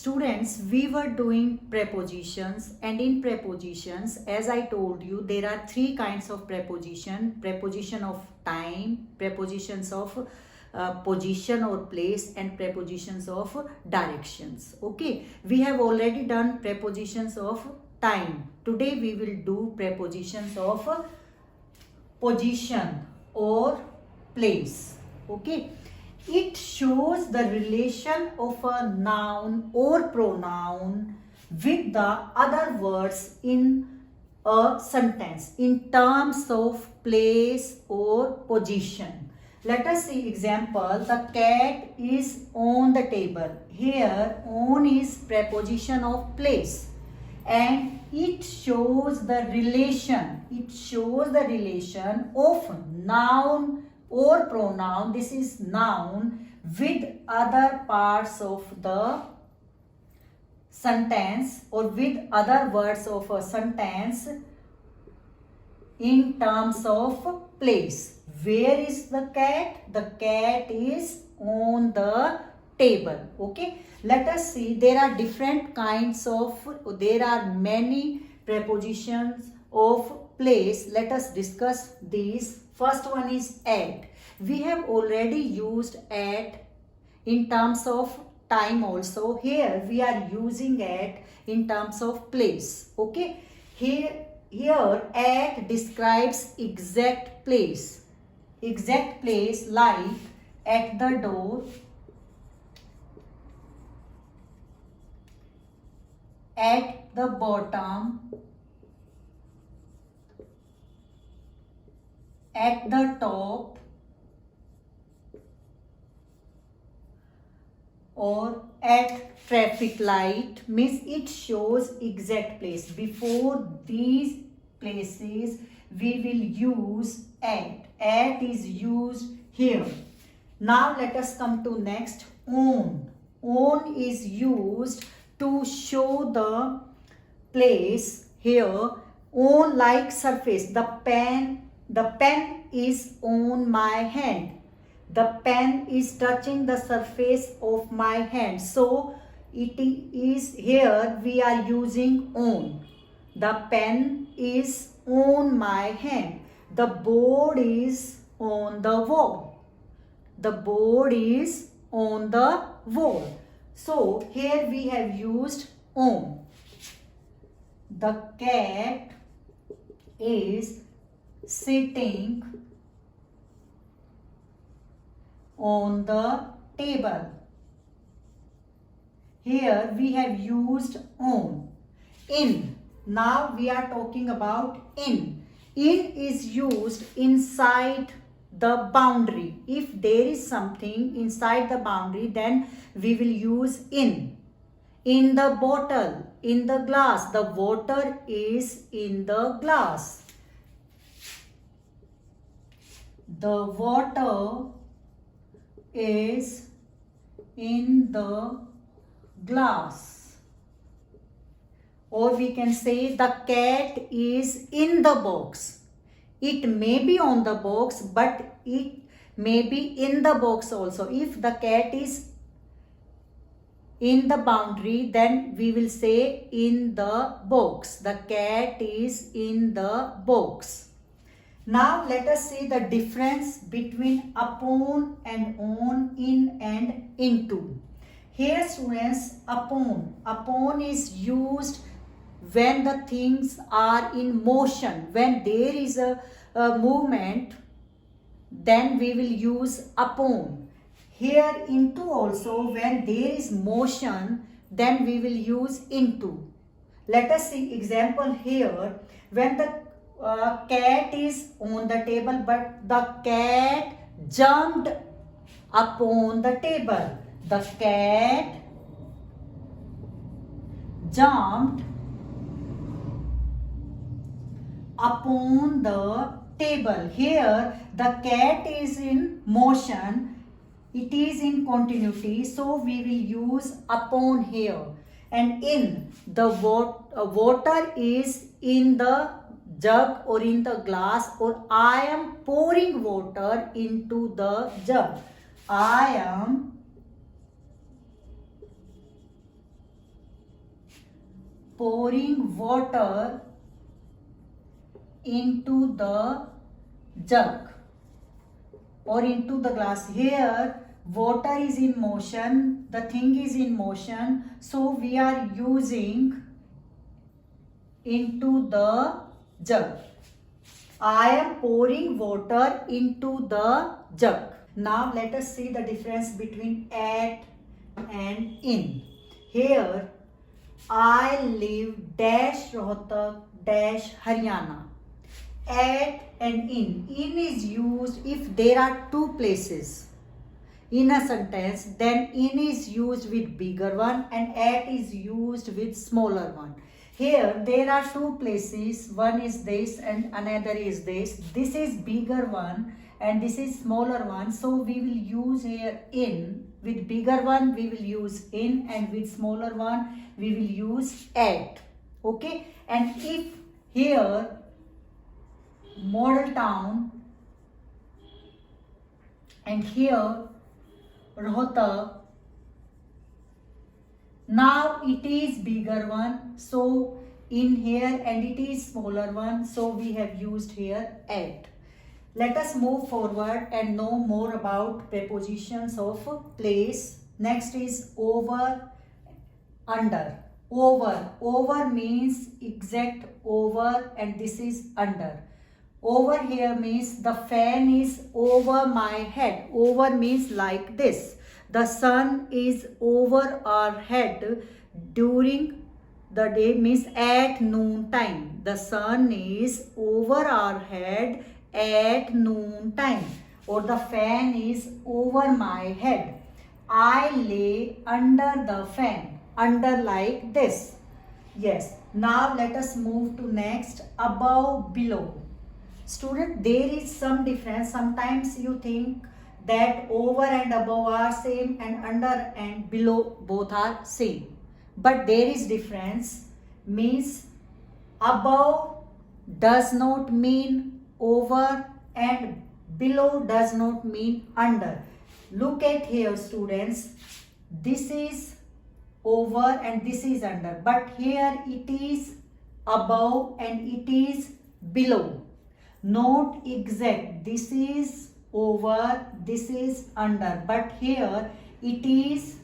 Students, we were doing prepositions, and in prepositions, as I told you, there are three kinds of preposition: preposition of time, prepositions of position or place, and prepositions of directions. Okay, we have already done prepositions of time. Today we will do prepositions of position or place. Okay, it shows the relation of a noun or pronoun with the other words in a sentence in terms of place or position. Let us see example. The cat is on the table. Here on is preposition of place, and it shows the relation. It shows the relation of noun or pronoun. This is noun with other parts of the sentence or with other words of a sentence in terms of place. Where is the cat? The cat is on the table. Okay, let us see. There are different kinds of, there are many prepositions of place. Let us discuss these. First one is at. We have already used at in terms of time also. Here we are using at in terms of place. Okay, here at describes exact place. Exact place, like at the door, at the bottom, at the top, or at traffic light. Means it shows exact place. Before these places we will use at. At is used here. Now let us come to next, on. On is used to show the place. Here on like surface. The pen is on my hand. The pen is touching the surface of my hand. So it is, here we are using on. The pen is on my hand. The board is on the wall. The board is on the wall. So here we have used on. The cat is sitting on the table. Here we have used on. In. Now we are talking about in. In is used inside the boundary. If there is something inside the boundary, then we will use in. In the bottle, in the glass. The water is in the glass. The water is in the glass. Or we can say the cat is in the box. It may be on the box, but it may be in the box also. If the cat is in the boundary, then we will say in the box. The cat is in the box. Now let us see the difference between upon and on, in and into. Here students, upon. Upon is used when the things are in motion. When there is a movement, then we will use upon. Here into also, when there is motion, then we will use into. Let us see example here. When the cat is on the table, but the cat jumped upon the table. The cat jumped upon the table. Here the cat is in motion. It is in continuity. So we will use upon here. And in, the water is in the jug or in the glass, or I am pouring water into the jug. I am pouring water into the jug or into the glass. Here water is in motion, the thing is in motion, so we are using into the jug. I am pouring water into the jug. Now let us see the difference between at and in. Here I live dash Rohtak dash Haryana. At and in. In is used if there are two places in a sentence, then in is used with bigger one and at is used with smaller one. Here there are two places, one is this and another is this. This is bigger one and this is smaller one, so we will use here in. With bigger one we will use in and with smaller one we will use at. Okay, and if here model town and here Rohtak, now it is bigger one, so in here, and it is smaller one, so we have used here at. Let us move forward and know more about prepositions of place. Next is over, under. Over means exact over and this is under. Over here means the fan is over my head. Over means like this. The sun is over our head during the day means at noon time. The sun is over our head at noon time. Or the fan is over my head. I lay under the fan. Under like this. Yes. Now let us move to next. Above, below. Student, there is some difference. Sometimes you think that over and above are same and under and below both are same. But there is difference. Means above does not mean over and below does not mean under. Look at here students. This is over and this is under. But here it is above and it is below. Not exact. This is over, this is under. But here it is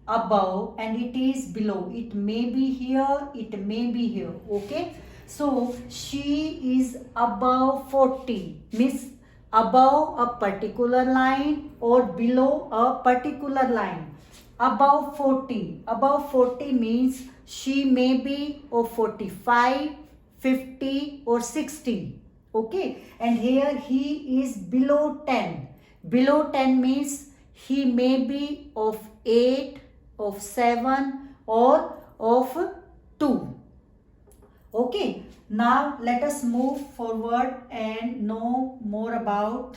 above and it is below. It may be here, it may be here. Okay. So she is above 40. Means above a particular line or below a particular line. Above 40. Above 40 means she may be of 45, 50 or 60. Okay, and here he is below 10. Below 10 means he may be of 8, of 7 or of 2. Okay, now let us move forward and know more about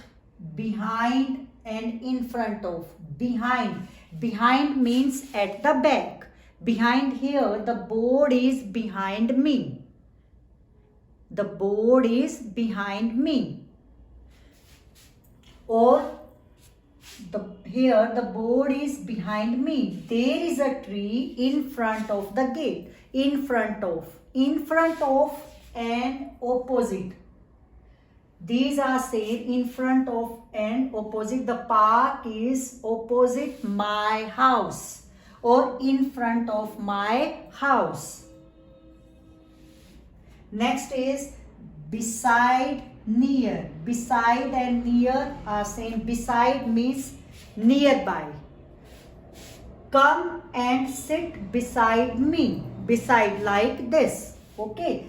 behind and in front of. Behind. Behind means at the back. Behind here the board is behind me. The board is behind me. Or here the board is behind me. There is a tree in front of the gate. In front of. In front of and opposite. These are said in front of and opposite. The park is opposite my house or in front of my house. Next is beside, near. Beside and near are same. Beside means nearby. Come and sit beside me. Beside like this. Okay.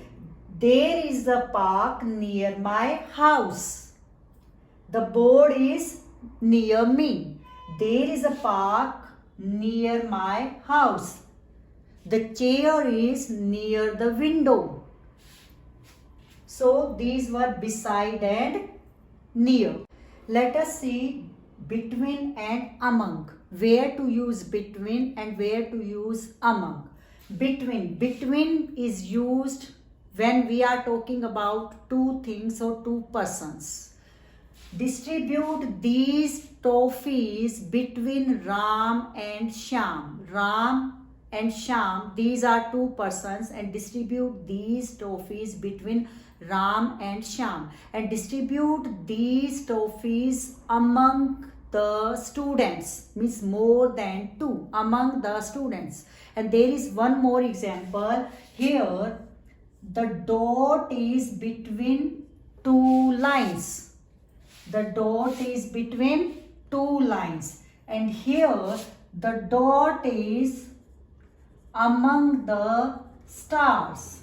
There is a park near my house. The board is near me. There is a park near my house. The chair is near the window. So these were beside and near. Let us see between and among. Where to use between and where to use among. Between. Between is used when we are talking about two things or two persons. Distribute these toffees between Ram and Shyam. Ram and Sham, these are two persons, and distribute these trophies between Ram and Sham, and distribute these trophies among the students, means more than two among the students. And there is one more example here. The dot is between two lines. The dot is between two lines, and here the dot is among the stars.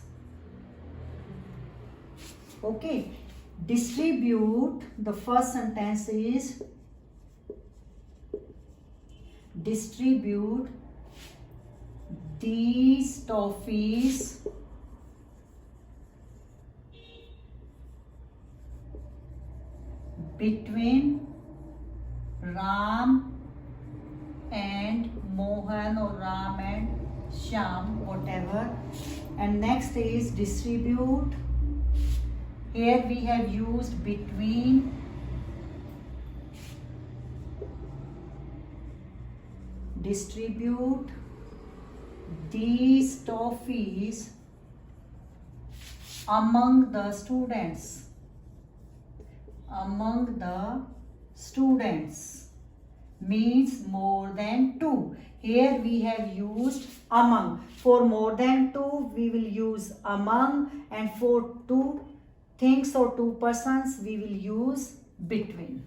Okay, distribute, the first sentence is distribute these trophies between Ram and Mohan, or Ram and Sham, whatever. And next is distribute. Here we have used between. Distribute these trophies among the students. Among the students means more than two. Here we have used among. For more than two we will use among, and for two things or two persons we will use between.